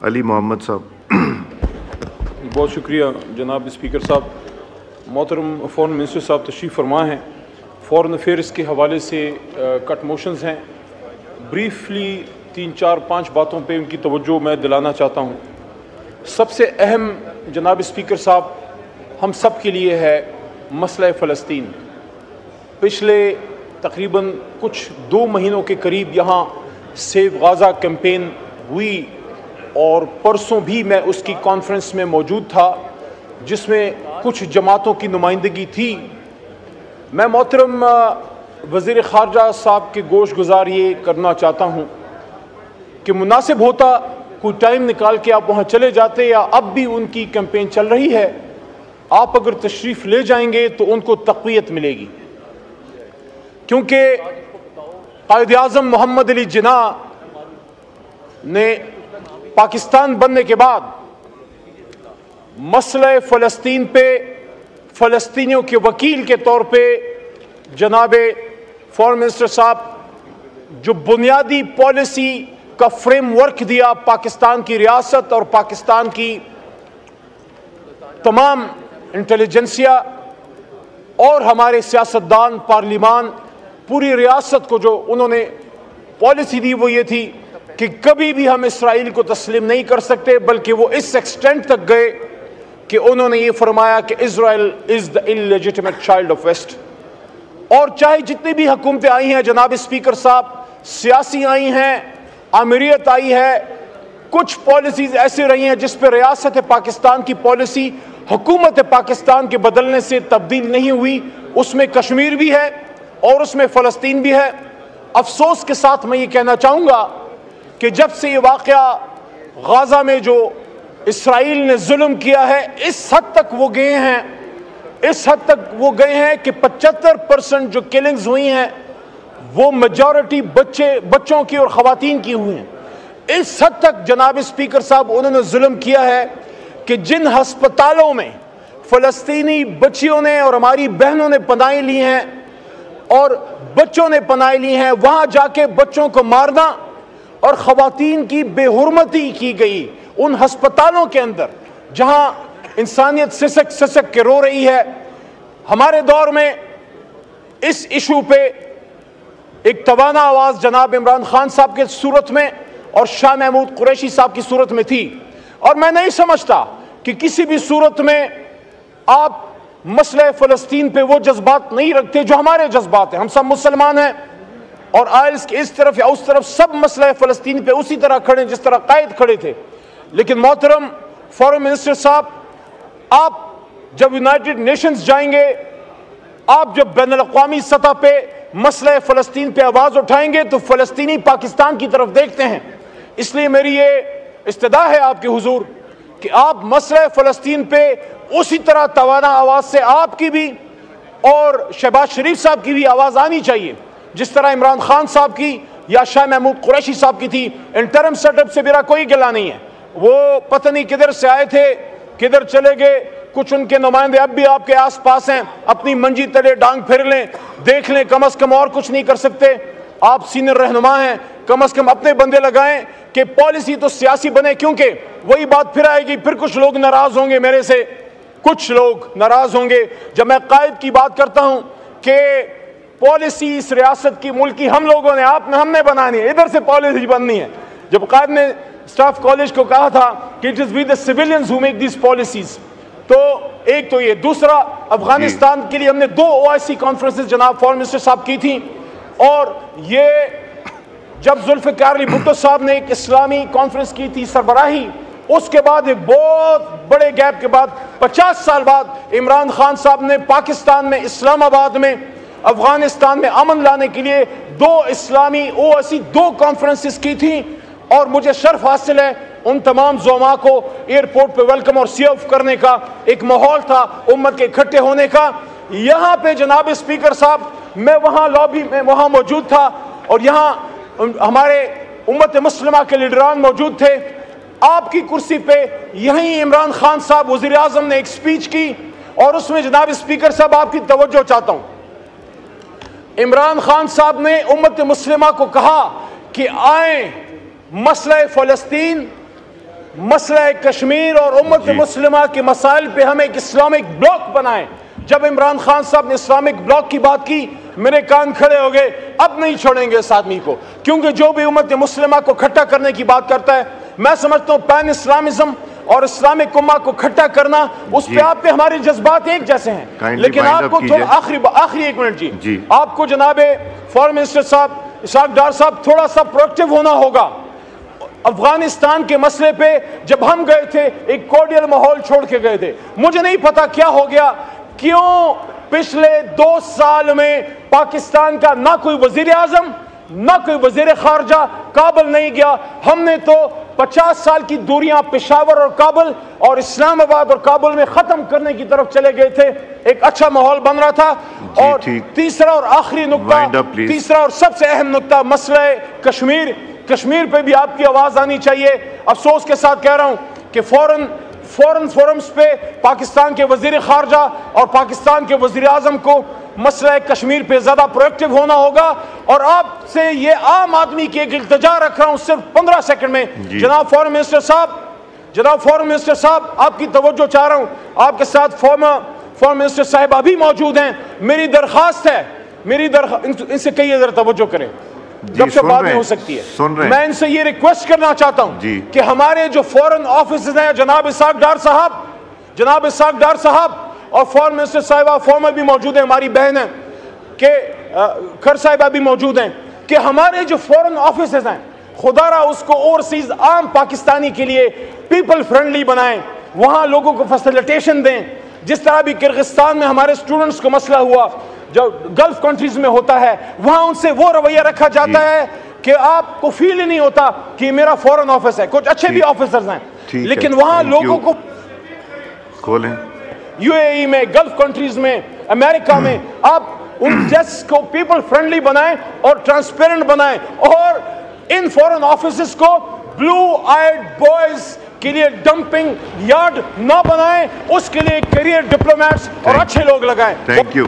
علی محمد صاحب۔ بہت شکریہ جناب اسپیکر صاحب۔ محترم فورن منسٹر صاحب تشریف فرما ہیں۔ فورن افیئرس کے حوالے سے کٹ موشنز ہیں، بریفلی 3-4-5 باتوں پہ ان کی توجہ میں دلانا چاہتا ہوں۔ سب سے اہم جناب اسپیکر صاحب ہم سب کے لیے ہے مسئلہ فلسطین۔ پچھلے تقریباً کچھ 2 مہینوں کے قریب یہاں سیو غازہ کیمپین ہوئی اور پرسوں بھی میں اس کی کانفرنس میں موجود تھا جس میں کچھ جماعتوں کی نمائندگی تھی۔ میں محترم وزیر خارجہ صاحب کے گوش گزار یہ کرنا چاہتا ہوں کہ مناسب ہوتا کوئی ٹائم نکال کے آپ وہاں چلے جاتے، یا اب بھی ان کی کیمپین چل رہی ہے، آپ اگر تشریف لے جائیں گے تو ان کو تقویت ملے گی، کیونکہ قائد اعظم محمد علی جناح نے پاکستان بننے کے بعد مسئلہ فلسطین پہ فلسطینیوں کے وکیل کے طور پہ جناب فورن منسٹر صاحب جو بنیادی پالیسی کا فریم ورک دیا پاکستان کی ریاست اور پاکستان کی تمام انٹیلیجنسیا اور ہمارے سیاستدان، پارلیمان، پوری ریاست کو جو انہوں نے پالیسی دی وہ یہ تھی کہ کبھی بھی ہم اسرائیل کو تسلیم نہیں کر سکتے، بلکہ وہ اس ایکسٹینٹ تک گئے کہ انہوں نے یہ فرمایا کہ اسرائیل از دا انلیجٹمیٹ چائلڈ آف ویسٹ۔ اور چاہے جتنی بھی حکومتیں آئی ہیں جناب اسپیکر صاحب، سیاسی آئی ہیں، آمریت آئی ہے، کچھ پالیسیز ایسے رہی ہیں جس پہ ریاست پاکستان کی پالیسی حکومت پاکستان کے بدلنے سے تبدیل نہیں ہوئی، اس میں کشمیر بھی ہے اور اس میں فلسطین بھی ہے۔ افسوس کے ساتھ میں یہ کہنا چاہوں گا کہ جب سے یہ واقعہ غازہ میں جو اسرائیل نے ظلم کیا ہے اس حد تک وہ گئے ہیں کہ 75% جو کلنگز ہوئی ہیں وہ میجورٹی بچوں کی اور خواتین کی ہوئی ہیں۔ اس حد تک جناب اسپیکر صاحب انہوں نے ظلم کیا ہے کہ جن ہسپتالوں میں فلسطینی بچیوں نے اور ہماری بہنوں نے پناہیں لی ہیں اور بچوں نے پناہیں لی ہیں، وہاں جا کے بچوں کو مارنا اور خواتین کی بے حرمتی کی گئی ان ہسپتالوں کے اندر جہاں انسانیت سسک کے رو رہی ہے۔ ہمارے دور میں اس ایشو پہ ایک توانا آواز جناب عمران خان صاحب کے صورت میں اور شاہ محمود قریشی صاحب کی صورت میں تھی، اور میں نہیں سمجھتا کہ کسی بھی صورت میں آپ مسئلہ فلسطین پہ وہ جذبات نہیں رکھتے جو ہمارے جذبات ہیں۔ ہم سب مسلمان ہیں اور آئلس کے اس طرف یا اس طرف سب مسئلہ فلسطین پہ اسی طرح کھڑے جس طرح قائد کھڑے تھے۔ لیکن محترم فورن منسٹر صاحب، آپ جب یونائٹڈ نیشنز جائیں گے، آپ جب بین الاقوامی سطح پہ مسئلہ فلسطین پہ آواز اٹھائیں گے تو فلسطینی پاکستان کی طرف دیکھتے ہیں۔ اس لیے میری یہ استدعا ہے آپ کے حضور کہ آپ مسئلہ فلسطین پہ اسی طرح توانا آواز سے آپ کی بھی اور شہباز شریف صاحب کی بھی آواز آنی چاہیے، جس طرح عمران خان صاحب کی یا شاہ محمود قریشی صاحب کی تھی۔ انٹرم سیٹ اپ سے میرا کوئی گلہ نہیں ہے، وہ پتہ نہیں کدھر سے آئے تھے کدھر چلے گئے، کچھ ان کے نمائندے اب بھی آپ کے آس پاس ہیں، اپنی منجی تلے ڈانگ پھر لیں، دیکھ لیں، کم از کم اور کچھ نہیں کر سکتے۔ آپ سینئر رہنما ہیں، کم از کم اپنے بندے لگائیں کہ پالیسی تو سیاسی بنے، کیونکہ وہی بات پھر آئے گی، پھر کچھ لوگ ناراض ہوں گے میرے سے، کچھ لوگ ناراض ہوں گے جب میں قائد کی بات کرتا ہوں کہ پالیسی اس ریاست کی ملک کی ہم لوگوں نے ہم نے بنانی ہے، ادھر سے پالیسی بننی ہے۔ جب قائد نے اسٹاف کالج کو کہا تھا کہ it is we the civilians who make these policies, تو ایک تو یہ، دوسرا افغانستان کے لیے ہم نے 2 OIC کانفرنسز جناب فورن منسٹر صاحب کی تھیں، اور یہ جب ذوالفقار علی بھٹو صاحب نے ایک اسلامی کانفرنس کی تھی سربراہی، اس کے بعد ایک بہت بڑے گیپ کے بعد 50 سال بعد عمران خان صاحب نے پاکستان میں اسلام آباد میں افغانستان میں امن لانے کے لیے 2 اسلامی OIC 2 کانفرنسز کی تھیں، اور مجھے شرف حاصل ہے ان تمام زعماء کو ایئرپورٹ پہ ویلکم اور سی آف کرنے کا ایک ماحول تھا، امت کے اکٹھے ہونے کا۔ یہاں پہ جناب اسپیکر صاحب میں وہاں لابی میں وہاں موجود تھا، اور یہاں ہمارے امت مسلمہ کے لیڈران موجود تھے۔ آپ کی کرسی پہ یہیں عمران خان صاحب وزیر اعظم نے ایک سپیچ کی، اور اس میں جناب اسپیکر صاحب آپ کی توجہ چاہتا ہوں، عمران خان صاحب نے امت مسلمہ کو کہا کہ آئیں مسئلہ فلسطین مسئلہ کشمیر اور امت مسلمہ کے مسائل پہ ہم ایک اسلامک بلاک بنائیں. جب عمران خان صاحب نے اسلامک بلاک کی بات کی میرے کان کھڑے ہو گئے. اب نہیں چھوڑیں گے اس آدمی کو, کیونکہ جو بھی امت مسلمہ کو کھٹا کرنے کی بات کرتا ہے, میں سمجھتا ہوں پین اسلامزم اور اسلامک امہ کو کھٹا کرنا, اس پہ آپ پہ ہمارے جذبات ایک جیسے ہیں. لیکن آپ کو تھوڑا آخری 1 منٹ جی, آپ کو جناب فارن منسٹر صاحب اسحاق ڈار صاحب تھوڑا سا پرویکٹیو ہونا ہوگا. افغانستان کے مسئلے پہ جب ہم گئے تھے ایک کورڈیل ماحول چھوڑ کے گئے تھے. مجھے نہیں پتا کیا ہو گیا, کیوں پچھلے 2 سال میں پاکستان کا نہ کوئی وزیر اعظم نہ کوئی وزیر خارجہ کابل نہیں گیا. ہم نے تو 50 سال کی دوریاں پشاور اور کابل اور اسلام آباد اور کابل میں ختم کرنے کی طرف چلے گئے تھے. ایک اچھا ماحول بن رہا تھا. اور تیسرا اور آخری نقطہ, تیسرا اور سب سے اہم نقطہ, مسئلہ کشمیر پہ بھی آپ کی آواز آنی چاہیے. افسوس کے ساتھ کہہ رہا ہوں کہ فورن فورمز پہ پاکستان کے وزیر خارجہ اور پاکستان کے وزیر اعظم کو مسئلہ کشمیر پہ زیادہ پرویکٹیو ہونا ہوگا. اور آپ سے یہ عام آدمی کی ایک التجا رکھ رہا ہوں صرف 15 سیکنڈ میں. جناب فورن منسٹر صاحب آپ کی توجہ چاہ رہا ہوں. آپ کے ساتھ فورن منسٹر صاحبہ بھی موجود ہیں. میری درخواست ہے, ان سے کئی ذرا توجہ کریں, جب سے بات نہیں ہو سکتی ہے. میں ان سے یہ ریکویسٹ کرنا چاہتا ہوں کہ ہمارے جو فورن آفیسز ہیں, جناب اسحاق ڈار صاحب اور فورن منسٹر صاحبہ فارمر بھی موجود ہیں, ہماری بہن ہیں کہ کھر صاحبہ بھی موجود ہیں, کہ ہمارے جو فورن آفیسز ہیں خدا را اس کو اوورسیز عام پاکستانی کے لیے پیپل فرینڈلی بنائیں, وہاں لوگوں کو فیسیلیٹیشن دیں. جس طرح بھی کرغستان میں ہمارے اسٹوڈنٹس کو مسئلہ ہوا جو گلف کنٹریز میں ہوتا ہے, وہاں ان سے وہ رویہ رکھا جاتا ہے کہ آپ کو فیل ہی نہیں ہوتا کہ میرا فورن آفس ہے. کچھ اچھے بھی آفیسرز ہیں لیکن وہاں لوگوں کو کھولیں, یو اے ای میں, گلف کنٹریز میں, امریکہ میں, آپ ان جیس کو پیپل فرینڈلی بنائیں اور ٹرانسپیرنٹ بنائیں, اور ان فورن آفیسز کو بلو آئیڈ بوائز کے لیے ڈمپنگ یارڈ نہ بنائیں, اس کے لیے کیریئر ڈپلومیٹس اور اچھے لوگ لگائیں. Thank you.